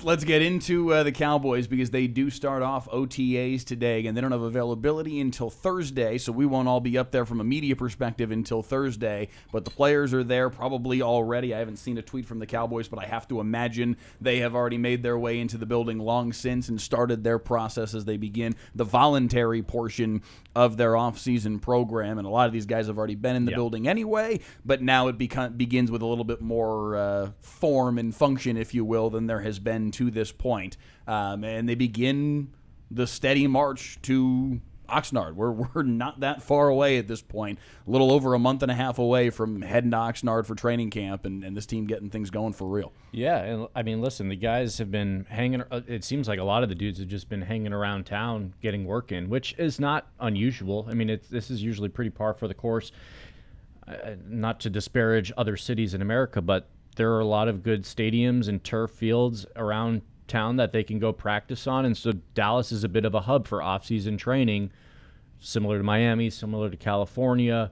Let's get into the Cowboys because they do start off OTAs today, and they don't have availability until Thursday, so we won't all be up there from a media perspective until Thursday, but the players are there probably already. I haven't seen a tweet from the Cowboys, but I have to imagine they have already made their way into the building long since and started their process as they begin the voluntary portion of their offseason program, and a lot of these guys have already been in the building anyway, but now it begins with a little bit more form and function, if you will, than there has been to this point. And they begin the steady march to Oxnard. We're not that far away at this point, a little over a month and a half away from heading to Oxnard for training camp and this team getting things going for real. Yeah, and I mean, listen, the guys have been hanging. It seems like a lot of the dudes have just been hanging around town getting work in, which is not unusual. I mean, this is usually pretty par for the course. Not to disparage other cities in America, but there are a lot of good stadiums and turf fields around town that they can go practice on, and so Dallas is a bit of a hub for off-season training, similar to Miami, similar to California,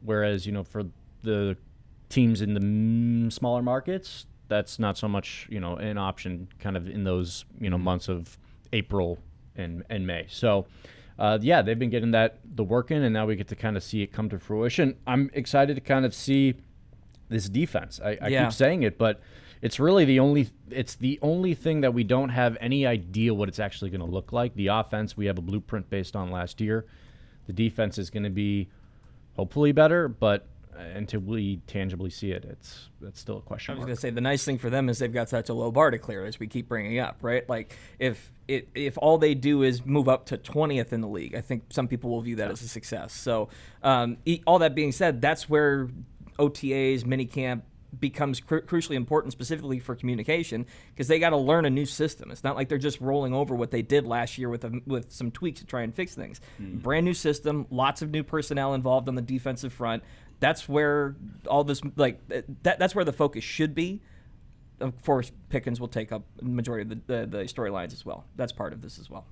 whereas, for the teams in the smaller markets, that's not so much, an option kind of in those, months of April and May. So, they've been getting the work in, and now we get to kind of see it come to fruition. I'm excited to kind of see this defense. I keep saying it, but it's really the only thing that we don't have any idea what it's actually going to look like. The offense, we have a blueprint based on last year. The defense is going to be hopefully better, but until we tangibly see it, it's still a question mark. I was going to say, the nice thing for them is they've got such a low bar to clear, as we keep bringing up, right? Like, if all they do is move up to 20th in the league, I think some people will view that as a success. So all that being said, that's where OTAs, minicamp, becomes crucially important, specifically for communication, because they got to learn a new system. It's not like they're just rolling over what they did last year with some tweaks to try and fix things. Brand new system, lots of new personnel involved on the defensive front. That's where all this, that's where the focus should be. Of course, Pickens will take up the majority of the storylines as well. That's part of this as well.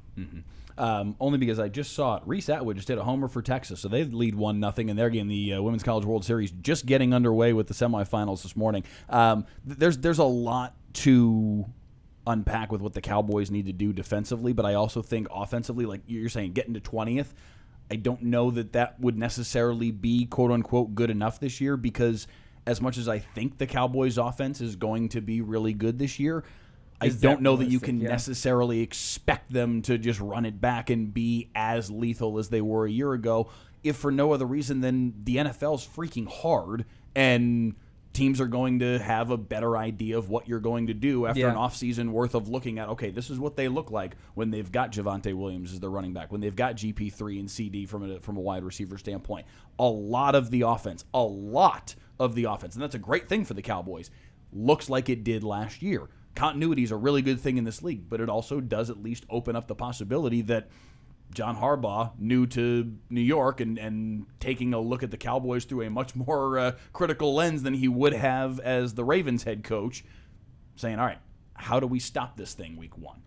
Only because I just saw it. Reese Atwood just hit a homer for Texas, so they lead 1-0 in their game. The Women's College World Series just getting underway with the semifinals this morning. There's a lot to unpack with what the Cowboys need to do defensively, but I also think offensively, like you're saying, getting to 20th, I don't know that would necessarily be quote-unquote good enough this year, because as much as I think the Cowboys' offense is going to be really good this year, I don't know that you can necessarily expect them to just run it back and be as lethal as they were a year ago, if for no other reason than the NFL's freaking hard, and teams are going to have a better idea of what you're going to do after an offseason worth of looking at, okay, this is what they look like when they've got Javonte Williams as their running back, when they've got GP3 and CD from a wide receiver standpoint. A lot of the offense, and that's a great thing for the Cowboys, looks like it did last year. Continuity is a really good thing in this league, but it also does at least open up the possibility that John Harbaugh, new to New York and taking a look at the Cowboys through a much more critical lens than he would have as the Ravens head coach, saying, all right, how do we stop this thing week one?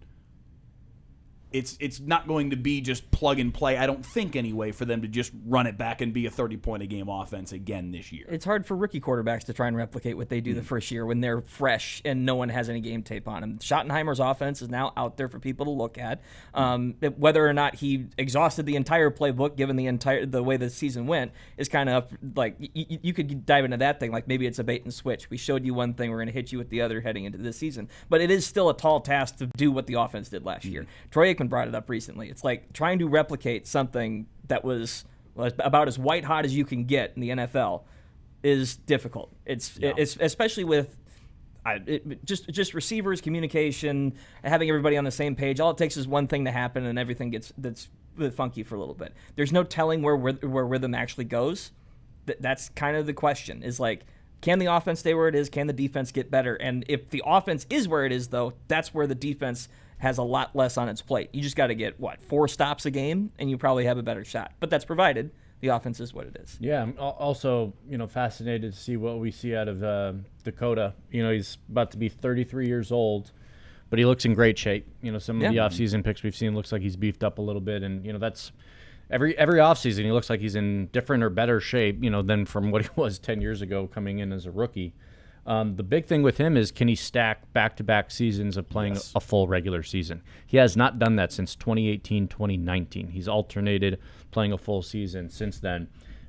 It's not going to be just plug and play, I don't think anyway, for them to just run it back and be a 30-point-a-game offense again this year. It's hard for rookie quarterbacks to try and replicate what they do the first year when they're fresh and no one has any game tape on them. Schottenheimer's offense is now out there for people to look at. Whether or not he exhausted the entire playbook, given the way the season went, is kind of like you could dive into that thing. Like maybe it's a bait and switch. We showed you one thing, we're going to hit you with the other heading into this season. But it is still a tall task to do what the offense did last year. Troy Aikman brought it up recently. It's like trying to replicate something that was about as white hot as you can get in the NFL is difficult. It's especially with just receivers, communication, having everybody on the same page. All it takes is one thing to happen, and everything that's funky for a little bit. There's no telling where rhythm actually goes. That's kind of the question. Is like, can the offense stay where it is? Can the defense get better? And if the offense is where it is, though, that's where the defense has a lot less on its plate. You just got to get, 4 stops a game, and you probably have a better shot. But that's provided the offense is what it is. Yeah, I'm also, fascinated to see what we see out of Dakota. He's about to be 33 years old, but he looks in great shape. Some of the offseason picks we've seen looks like he's beefed up a little bit, and, that's every offseason he looks like he's in different or better shape, than from what he was 10 years ago coming in as a rookie. The big thing with him is, can he stack back-to-back seasons of playing a full regular season? He has not done that since 2018, 2019. He's alternated playing a full season since then.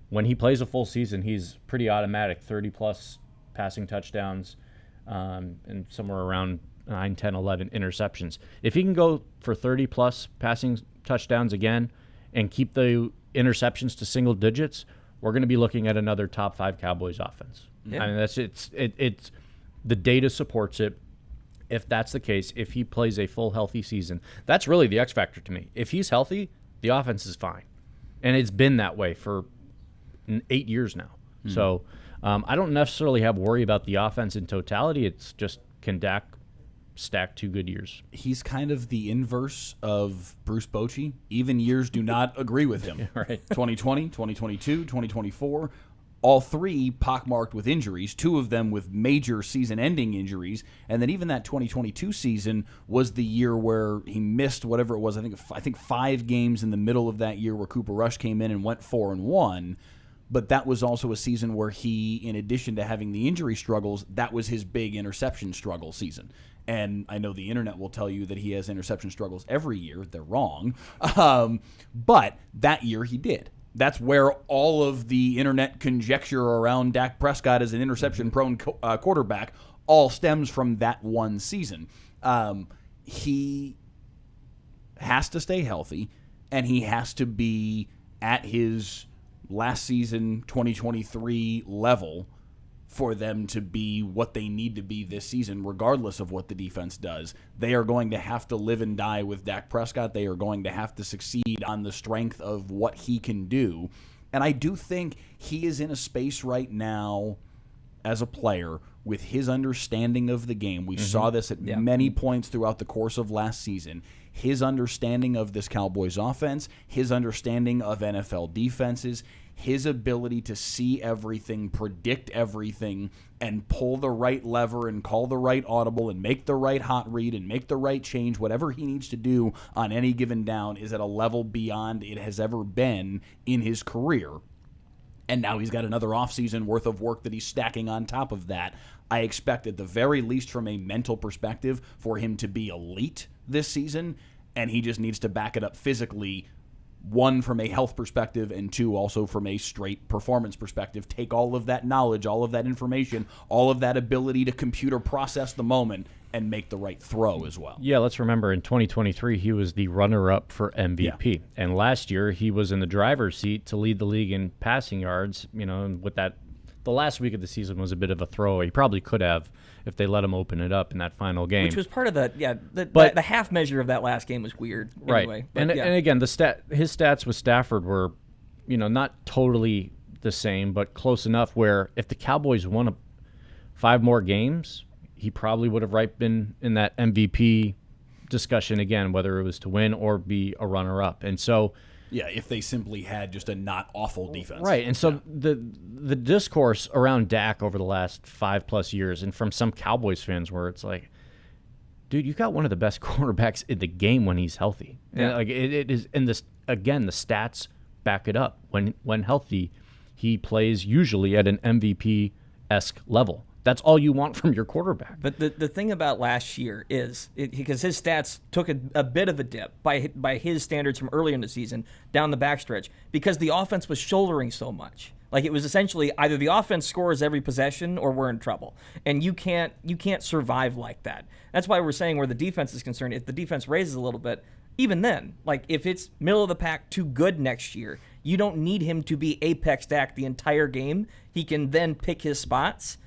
When he plays a full season, he's pretty automatic, 30-plus passing touchdowns and somewhere around 9, 10, 11 interceptions. If he can go for 30-plus passing touchdowns again and keep the interceptions to single digits, we're going to be looking at another top 5 Cowboys offense. Yeah. I mean, it's the data supports it. If that's the case, if he plays a full healthy season, that's really the X factor to me. If he's healthy, the offense is fine, and it's been that way for 8 years now. So I don't necessarily have worry about the offense in totality. It's just, can Dak stack 2 good years? He's kind of the inverse of Bruce Bochy. Even years do not agree with him. Right. 2020, 2022, 2024, all 3 pockmarked with injuries, 2 of them with major season-ending injuries, and then even that 2022 season was the year where he missed whatever it was. I think 5 games in the middle of that year where Cooper Rush came in and went 4-1. But that was also a season where he, in addition to having the injury struggles, that was his big interception struggle season. And I know the internet will tell you that he has interception struggles every year. They're wrong. But that year he did. That's where all of the internet conjecture around Dak Prescott as an interception-prone quarterback all stems from that one season. He has to stay healthy, and he has to be at his last season 2023 level for them to be what they need to be this season, regardless of what the defense does. They are going to have to live and die with Dak Prescott. They are going to have to succeed on the strength of what he can do. And I do think he is in a space right now as a player with his understanding of the game. We saw this at many points throughout the course of last season. His understanding of this Cowboys offense, his understanding of NFL defenses, his ability to see everything, predict everything, and pull the right lever and call the right audible and make the right hot read and make the right change, whatever he needs to do on any given down, is at a level beyond it has ever been in his career. And now he's got another offseason worth of work that he's stacking on top of that. I expect, at the very least from a mental perspective, for him to be elite this season, and he just needs to back it up physically, 1, from a health perspective, and 2, also from a straight performance perspective. Take all of that knowledge, all of that information, all of that ability to computer process the moment and make the right throw as well. Yeah, let's remember in 2023, he was the runner-up for MVP. Yeah. And last year, he was in the driver's seat to lead the league in passing yards. You know, and with that, the last week of the season was a bit of a throwaway. He probably could have if they let him open it up in that final game. Which was part of the half measure of that last game was weird. Anyway. Right. And again, his stats with Stafford were, not totally the same, but close enough where if the Cowboys won 5 more games, he probably would have been in that MVP discussion again, whether it was to win or be a runner-up. And so, yeah, if they simply had just a not awful defense. Right. And so the discourse around Dak over the last 5+ years, and from some Cowboys fans, where it's like, dude, you got one of the best quarterbacks in the game when he's healthy. Yeah. And like it is, and this again, the stats back it up. When healthy, he plays usually at an MVP-esque level. That's all you want from your quarterback. But the thing about last year is, because his stats took a bit of a dip by his standards from earlier in the season down the backstretch, because the offense was shouldering so much. Like, it was essentially either the offense scores every possession or we're in trouble. And you can't survive like that. That's why we're saying where the defense is concerned, if the defense raises a little bit, even then, like if it's middle of the pack too good next year, you don't need him to be apex Dak the entire game. He can then pick his spots.